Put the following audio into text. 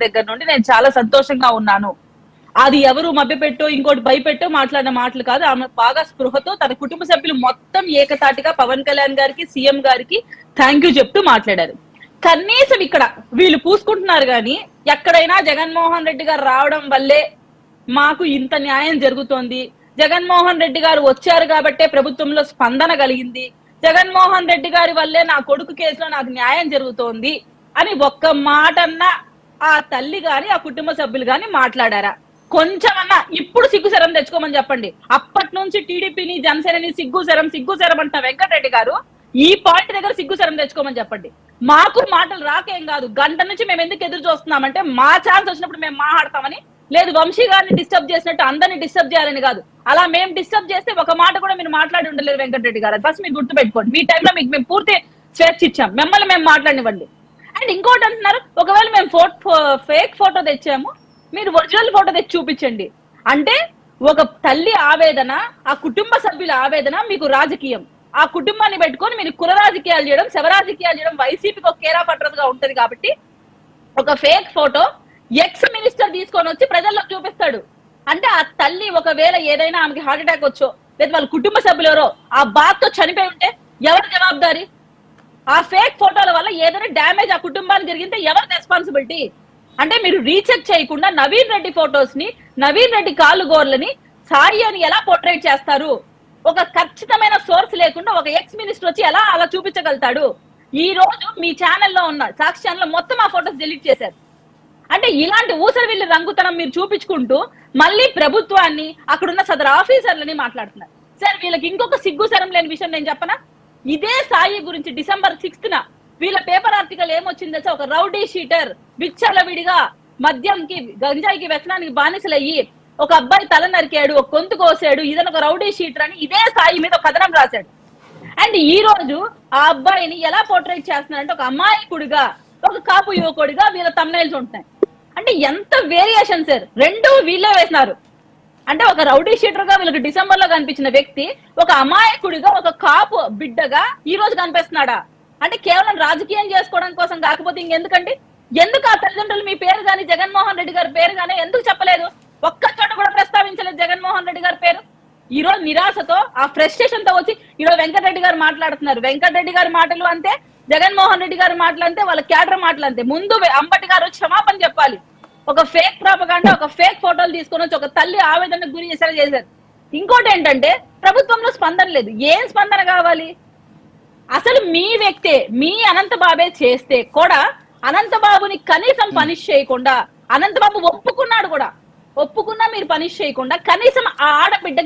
దగ్గర నుండి నేను చాలా సంతోషంగా ఉన్నాను. అది ఎవరు మభ్యపెట్టో ఇంకోటి భయపెట్టో మాట్లాడిన మాటలు కాదు. ఆమె బాగా స్పృహతో తన కుటుంబ సభ్యులు మొత్తం ఏకతాటిగా పవన్ కళ్యాణ్ గారికి, సీఎం గారికి థ్యాంక్ యూ చెప్తూ మాట్లాడారు. కనీసం ఇక్కడ వీళ్ళు పూసుకుంటున్నారు గాని ఎక్కడైనా జగన్మోహన్ రెడ్డి గారు రావడం వల్లే మాకు ఇంత న్యాయం జరుగుతోంది, జగన్మోహన్ రెడ్డి గారు వచ్చారు కాబట్టే ప్రభుత్వంలో స్పందన కలిగింది, జగన్మోహన్ రెడ్డి గారి వల్లే నా కొడుకు కేసులో నాకు న్యాయం జరుగుతోంది అని ఒక్క మాటన్నా ఆ తల్లి గాని ఆ కుటుంబ సభ్యులు గాని మాట్లాడారా? కొంచెమన్నా ఇప్పుడు సిగ్గుశరం తెచ్చుకోమని చెప్పండి. అప్పటి నుంచి టీడీపీని జనసేనని సిగ్గుశరం అంట వెంకటరెడ్డి గారు ఈ పాయింట్ దగ్గర సిగ్గుశరం తెచ్చుకోమని చెప్పండి. మాకు మాటలు రాకేం కాదు, గంట నుంచి మేము ఎందుకు ఎదురు చూస్తున్నామంటే మా ఛాన్స్ వచ్చినప్పుడు మేము మాట్లాడతామని. లేదు వంశీ గారిని డిస్టర్బ్ చేసినట్టు అందరినీ డిస్టర్బ్ చేయాలని కాదు. అలా మేము డిస్టర్బ్ చేస్తే ఒక మాట కూడా మీరు మాట్లాడి ఉండలేదు వెంకటరెడ్డి గారు. ఫస్ట్ మీరు గుర్తుపెట్టుకోండి, మీ టైంలో మీకు మేము పూర్తి స్వేచ్ఛ ఇచ్చాం, మిమ్మల్ని మేము మాట్లాడివ్వండి. అండ్ ఇంకోటి అంటున్నారు, ఒకవేళ మేము ఫేక్ ఫోటో తెచ్చాము, మీరు ఒరిజినల్ ఫోటో తెచ్చి చూపించండి అంటే ఒక తల్లి ఆవేదన, ఆ కుటుంబ సభ్యుల ఆవేదన మీకు రాజకీయం. ఆ కుటుంబాన్ని పెట్టుకొని మీరు కుల రాజకీయాలు చేయడం, శవ రాజకీయాలు చేయడం వైసీపీకి ఒక కేర్ ఆఫ్ అడ్రస్ గా ఉంటది కాబట్టి ఒక ఫేక్ ఫోటో ఎక్స్ మినిస్టర్ తీసుకొని వచ్చి ప్రజల్లో చూపిస్తాడు. అంటే ఆ తల్లి ఒకవేళ ఏదైనా ఆమెకి హార్ట్ అటాక్ వచ్చో లేదా వాళ్ళ కుటుంబ సభ్యులు ఎవరో ఆ బాధతో చనిపోయి ఉంటే ఎవరు జవాబుదారి? ఆ ఫేక్ ఫోటోల వల్ల ఏదైనా డ్యామేజ్ ఆ కుటుంబానికి జరిగితే ఎవరు రెస్పాన్సిబిలిటీ? అంటే మీరు రీచెక్ చేయకుండా నవీన్ రెడ్డి ఫొటోస్ ని, నవీన్ రెడ్డి కాలు గోర్లని సాయి అని ఎలా పోర్ట్రేట్ చేస్తారు? ఒక ఖచ్చితమైన సోర్స్ లేకుండా ఒక ఎక్స్ మినిస్టర్ వచ్చి ఎలా అలా చూపించగలుగుతాడు? ఈ రోజు మీ ఛానల్లో ఉన్న సాక్షి ఛానల్ మొత్తం ఆ ఫొటోస్ డిలీట్ చేశారు. అంటే ఇలాంటి ఊసరవిల్లి రంగుతనం మీరు చూపించుకుంటూ మళ్ళీ ప్రభుత్వాన్ని అక్కడున్న సదరు ఆఫీసర్లని మాట్లాడుతున్నారు. సార్ వీళ్ళకి ఇంకొక సిగ్గుసరం లేని విషయం నేను చెప్పనా? ఇదే సాయి గురించి December 6th వీళ్ళ పేపర్ ఆర్టికల్ ఏమొచ్చిందో ఒక రౌడీ షీటర్ విచ్చల విడిగా మద్యంకి గంజాయికి వ్యసనానికి బానిసలయ్యి ఒక అబ్బాయి తల నరికాడు, ఒక గొంతు కోసాడు, ఇదని ఒక రౌడీ షీటర్ అని ఇదే సాయి మీద కథనం రాశాడు. అండ్ ఈ రోజు ఆ అబ్బాయిని ఎలా పోర్ట్రేట్ చేస్తున్నారంటే ఒక అమాయకుడిగా, ఒక కాపు యువకుడిగా వీళ్ళ తమ్నైల్స్ ఉంటున్నాయి. అంటే ఎంత వేరియేషన్ సార్, రెండు వీళ్ళే వేసినారు. అంటే ఒక రౌడీ షీటర్ గా వీళ్ళకి డిసెంబర్ లో కనిపించిన వ్యక్తి ఒక అమాయకుడిగా, ఒక కాపు బిడ్డగా ఈ రోజు కనిపిస్తున్నాడా? అంటే కేవలం రాజకీయం చేసుకోవడం కోసం కాకపోతే ఇంకెందుకండి? ఎందుకు ఆ తల్లిదండ్రులు మీ పేరు గాని జగన్మోహన్ రెడ్డి గారి పేరు గానీ ఎందుకు చెప్పలేదు? ఒక్క చోట కూడా ప్రస్తావించలేదు జగన్మోహన్ రెడ్డి గారి పేరు. ఈ రోజు నిరాశతో ఆ ఫ్రస్ట్రేషన్ తో వచ్చి ఈరోజు వెంకటరెడ్డి గారు మాట్లాడుతున్నారు. వెంకటరెడ్డి గారి మాటలు అంతే, జగన్మోహన్ రెడ్డి గారి మాటలు అంతే, వాళ్ళ క్యాడర్ మాటలు అంతే. ముందు అంబటి గారు క్షమాపణ చెప్పాలి. ఒక ఫేక్ ప్రాపగాండా, ఒక ఫేక్ ఫోటోలు తీసుకొని వచ్చి ఒక తల్లి ఆవేదనకు గురి చేశారు. ఇంకోటి ఏంటంటే ప్రభుత్వంలో స్పందన లేదు. ఏం స్పందన కావాలి? అసలు మీ వ్యక్తే, మీ అనంతబాబే చేస్తే కూడా అనంతబాబుని కనీసం పనిష్ చేయకుండా, అనంతబాబు ఒప్పుకున్నాడు కూడా, ఒప్పుకున్నా మీరు పనిష్ చేయకుండా కనీసం ఆ ఆడబిడ్డ